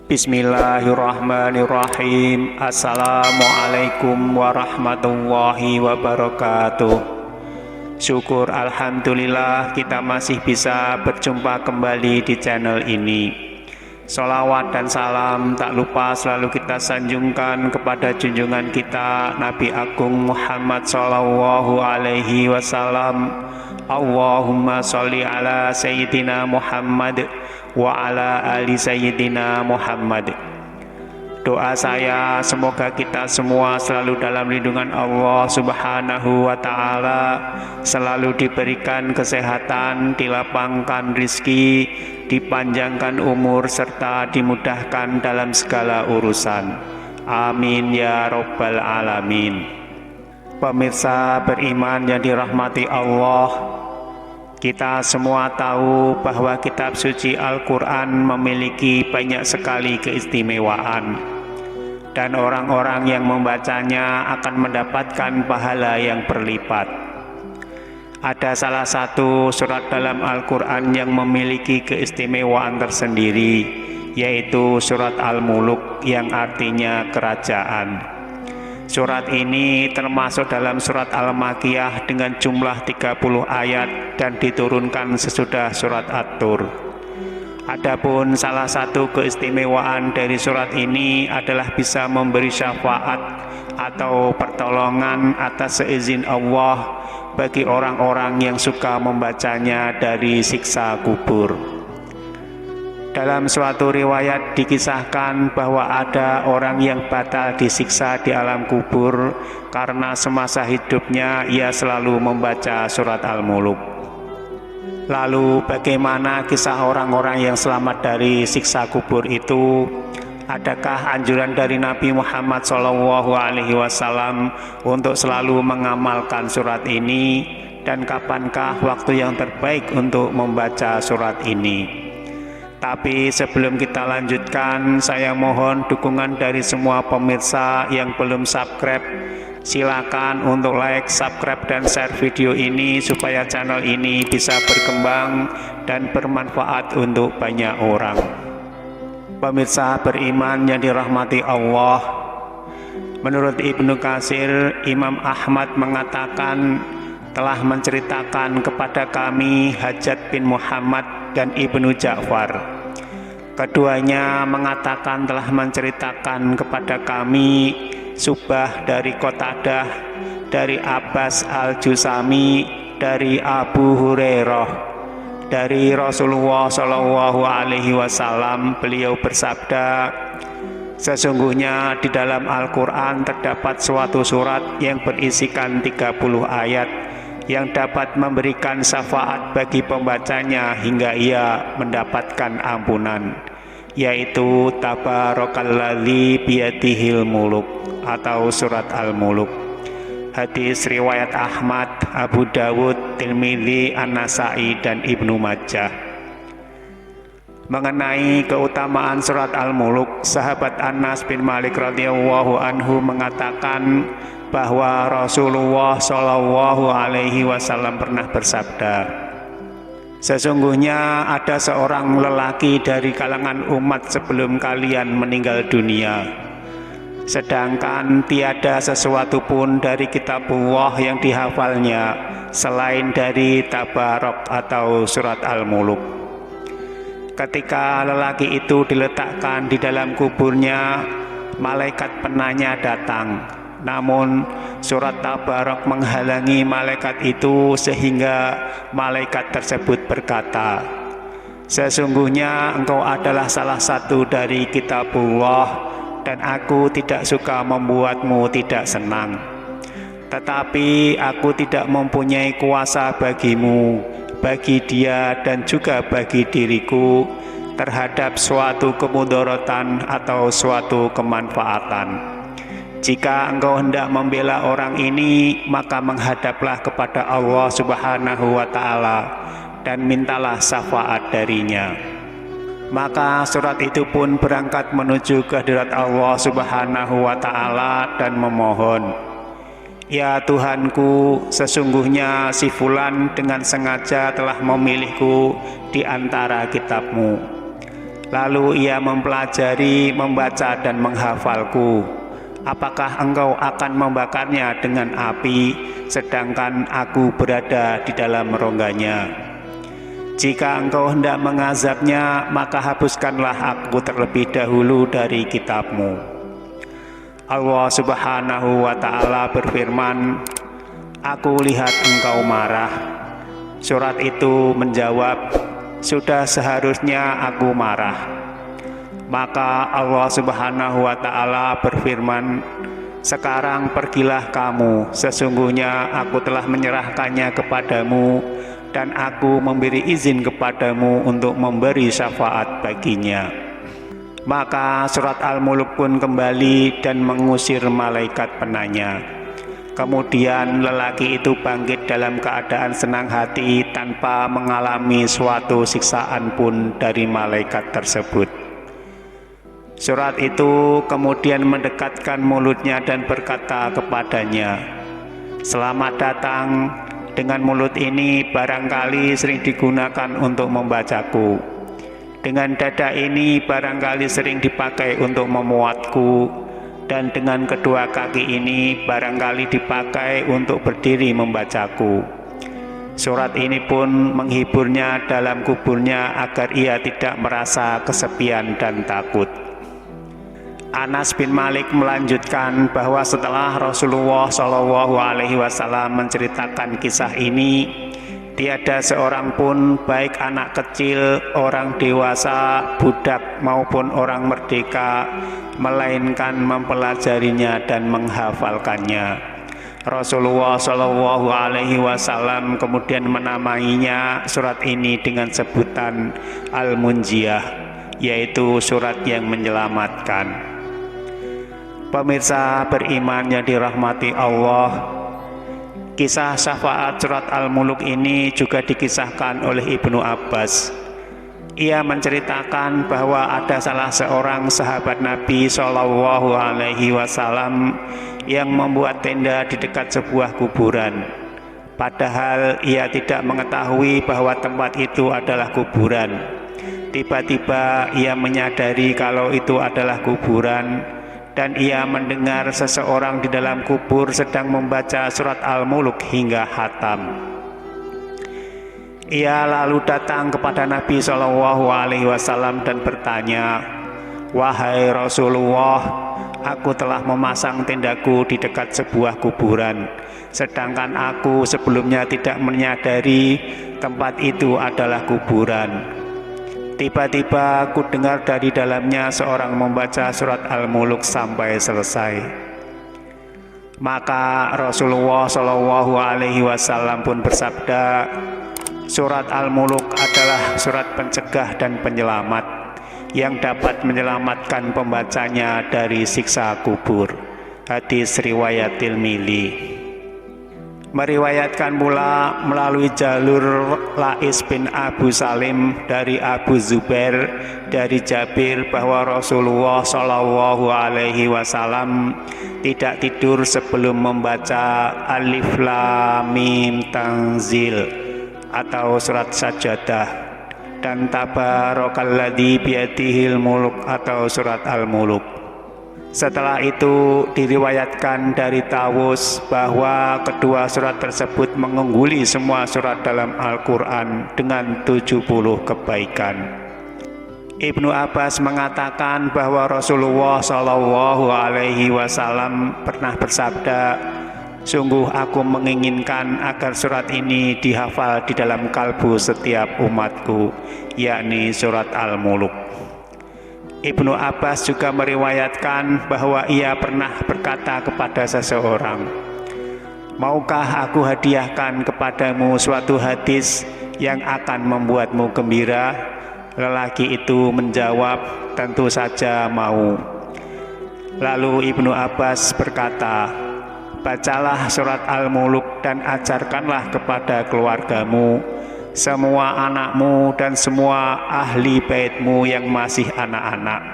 Bismillahirrahmanirrahim. Assalamualaikum warahmatullahi wabarakatuh. Syukur alhamdulillah kita masih bisa berjumpa kembali di channel ini. Sholawat dan salam tak lupa selalu kita sanjungkan kepada junjungan kita Nabi Agung Muhammad Sallallahu Alaihi Wasallam. Allahumma sholli ala Sayyidina Muhammad wa ala ali Sayyidina Muhammad. Doa saya semoga kita semua selalu dalam lindungan Allah Subhanahu wa ta'ala, selalu diberikan kesehatan, dilapangkan rizki, dipanjangkan umur, serta dimudahkan dalam segala urusan. Amin ya Rabbal Alamin. Pemirsa beriman yang dirahmati Allah, kita semua tahu bahwa kitab suci Al-Quran memiliki banyak sekali keistimewaan, dan orang-orang yang membacanya akan mendapatkan pahala yang berlipat. Ada salah satu surat dalam Al-Quran yang memiliki keistimewaan tersendiri, yaitu surat Al-Muluk yang artinya kerajaan. Surat ini termasuk dalam surat Al-Makkiyah dengan jumlah 30 ayat dan diturunkan sesudah surat At-Tur. Adapun salah satu keistimewaan dari surat ini adalah bisa memberi syafaat atau pertolongan atas seizin Allah bagi orang-orang yang suka membacanya dari siksa kubur. Dalam suatu riwayat dikisahkan bahwa ada orang yang batal disiksa di alam kubur karena semasa hidupnya ia selalu membaca surat Al-Muluk. Lalu bagaimana kisah orang-orang yang selamat dari siksa kubur itu? Adakah anjuran dari Nabi Muhammad SAW untuk selalu mengamalkan surat ini? Dan kapankah waktu yang terbaik untuk membaca surat ini? Tapi sebelum kita lanjutkan, saya mohon dukungan dari semua pemirsa yang belum subscribe. Silakan untuk like, subscribe, dan share video ini supaya channel ini bisa berkembang dan bermanfaat untuk banyak orang. Pemirsa beriman yang dirahmati Allah, menurut Ibnu Katsir, Imam Ahmad mengatakan telah menceritakan kepada kami Hajjaj bin Muhammad dan Ibnu Ja'far. Keduanya mengatakan telah menceritakan kepada kami Subah dari Qatadah, dari Abbas al-Jusami, dari Abu Hurairah, dari Rasulullah Shallallahu Alaihi Wasallam. Beliau bersabda, sesungguhnya di dalam Al-Quran terdapat suatu surat yang berisikan 30 ayat yang dapat memberikan syafaat bagi pembacanya hingga ia mendapatkan ampunan, yaitu Tabarakalladzi biyadihil muluk atau surat Al-Muluk. Hadis riwayat Ahmad, Abu Dawud, Tirmidzi, An-Nasai, dan Ibnu Majah. Mengenai keutamaan surat Al-Muluk, sahabat Anas bin Malik radhiyallahu anhu mengatakan bahwa Rasulullah Shallallahu Alaihi Wasallam pernah bersabda, sesungguhnya ada seorang lelaki dari kalangan umat sebelum kalian meninggal dunia, sedangkan tiada sesuatu pun dari kitabullah yang dihafalnya selain dari Tabarok atau surat Al-Muluk. Ketika lelaki itu diletakkan di dalam kuburnya, malaikat penanya datang. Namun surat Tabarok menghalangi malaikat itu sehingga malaikat tersebut berkata, sesungguhnya engkau adalah salah satu dari kitabullah dan aku tidak suka membuatmu tidak senang. Tetapi aku tidak mempunyai kuasa bagimu, bagi dia dan juga bagi diriku terhadap suatu kemudaratan atau suatu kemanfaatan. Jika engkau hendak membela orang ini, maka menghadaplah kepada Allah Subhanahu wa ta'ala dan mintalah syafaat darinya. Maka surat itu pun berangkat menuju ke hadirat Allah Subhanahu wa ta'ala dan memohon, ya Tuhanku, sesungguhnya si fulan dengan sengaja telah memilihku di antara kitabmu. Lalu ia mempelajari, membaca dan menghafalku. Apakah engkau akan membakarnya dengan api, sedangkan aku berada di dalam rongganya? Jika engkau hendak mengazabnya, maka hapuskanlah aku terlebih dahulu dari kitabmu. Allah Subhanahu wa Ta'ala berfirman, aku lihat engkau marah. Surat itu menjawab, sudah seharusnya aku marah. Maka Allah Subhanahu wa Ta'ala berfirman, sekarang pergilah kamu, sesungguhnya aku telah menyerahkannya kepadamu dan aku memberi izin kepadamu untuk memberi syafaat baginya. Maka surat Al-Mulk pun kembali dan mengusir malaikat penanya. Kemudian lelaki itu bangkit dalam keadaan senang hati tanpa mengalami suatu siksaan pun dari malaikat tersebut. Surat itu kemudian mendekatkan mulutnya dan berkata kepadanya, selamat datang, dengan mulut ini barangkali sering digunakan untuk membacaku. Dengan dada ini barangkali sering dipakai untuk memuatku. Dan dengan kedua kaki ini barangkali dipakai untuk berdiri membacaku. Surat ini pun menghiburnya dalam kuburnya agar ia tidak merasa kesepian dan takut. Anas bin Malik melanjutkan bahwa setelah Rasulullah SAW menceritakan kisah ini, tiada seorang pun, baik anak kecil, orang dewasa, budak maupun orang merdeka, melainkan mempelajarinya dan menghafalkannya. Rasulullah SAW kemudian menamainya surat ini dengan sebutan Al-Munjiyah, yaitu surat yang menyelamatkan. Pemirsa beriman yang dirahmati Allah, kisah syafaat surat Al-Mulk ini juga dikisahkan oleh Ibnu Abbas. Ia menceritakan bahwa ada salah seorang sahabat Nabi SAW yang membuat tenda di dekat sebuah kuburan. Padahal ia tidak mengetahui bahwa tempat itu adalah kuburan. Tiba-tiba ia menyadari kalau itu adalah kuburan, dan ia mendengar seseorang di dalam kubur sedang membaca surat Al-Mulk hingga khatam. Ia lalu datang kepada Nabi SAW dan bertanya, wahai Rasulullah, aku telah memasang tendaku di dekat sebuah kuburan, sedangkan aku sebelumnya tidak menyadari tempat itu adalah kuburan. Tiba-tiba aku dengar dari dalamnya seorang membaca surat Al-Mulk sampai selesai. Maka Rasulullah SAW pun bersabda, surat Al-Mulk adalah surat pencegah dan penyelamat yang dapat menyelamatkan pembacanya dari siksa kubur. Hadis riwayat Tirmidzi. Meriwayatkan pula melalui jalur Lais bin Abu Salim dari Abu Zubair dari Jabir bahwa Rasulullah SAW tidak tidur sebelum membaca Alif Lam Mim Tanzil atau surat Sajadah dan Tabarakalladzi biyadihil mulk atau surat Al-Mulk. Setelah itu diriwayatkan dari Tawus bahwa kedua surat tersebut mengungguli semua surat dalam Al-Quran dengan 70 kebaikan. Ibnu Abbas mengatakan bahwa Rasulullah SAW pernah bersabda, sungguh aku menginginkan agar surat ini dihafal di dalam kalbu setiap umatku, yakni surat Al-Mulk. Ibnu Abbas juga meriwayatkan bahwa ia pernah berkata kepada seseorang, maukah aku hadiahkan kepadamu suatu hadis yang akan membuatmu gembira? Lelaki itu menjawab, tentu saja mau. Lalu Ibnu Abbas berkata, bacalah surat Al-Mulk dan ajarkanlah kepada keluargamu, semua anakmu dan semua ahli baitmu yang masih anak-anak,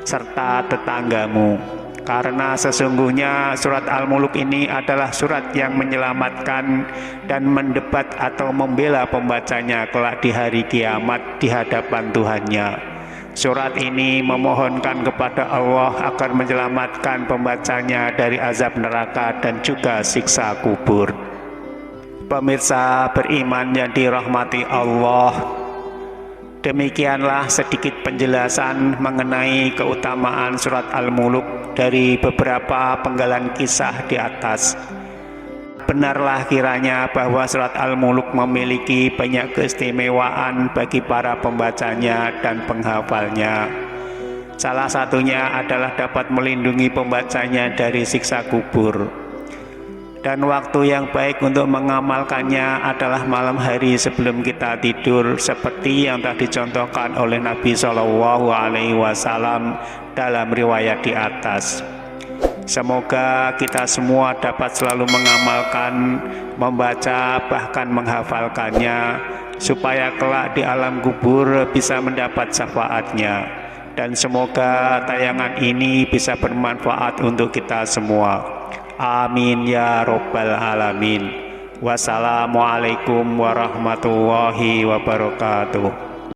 serta tetanggamu. Karena sesungguhnya surat Al-Mulk ini adalah surat yang menyelamatkan dan mendebat atau membela pembacanya kelak di hari kiamat di hadapan Tuhannya. Surat ini memohonkan kepada Allah agar menyelamatkan pembacanya dari azab neraka dan juga siksa kubur. Pemirsa beriman yang dirahmati Allah, demikianlah sedikit penjelasan mengenai keutamaan surat Al-Muluk dari beberapa penggalan kisah di atas. Benarlah kiranya bahwa surat Al-Muluk memiliki banyak keistimewaan bagi para pembacanya dan penghafalnya. Salah satunya adalah dapat melindungi pembacanya dari siksa kubur. Dan waktu yang baik untuk mengamalkannya adalah malam hari sebelum kita tidur, seperti yang telah dicontohkan oleh Nabi Shallallahu Alaihi Wasallam dalam riwayat di atas. Semoga kita semua dapat selalu mengamalkan, membaca, bahkan menghafalkannya, supaya kelak di alam kubur bisa mendapat syafaatnya. Dan semoga tayangan ini bisa bermanfaat untuk kita semua. Amin ya Rabbal Alamin. Wassalamualaikum warahmatullahi wabarakatuh.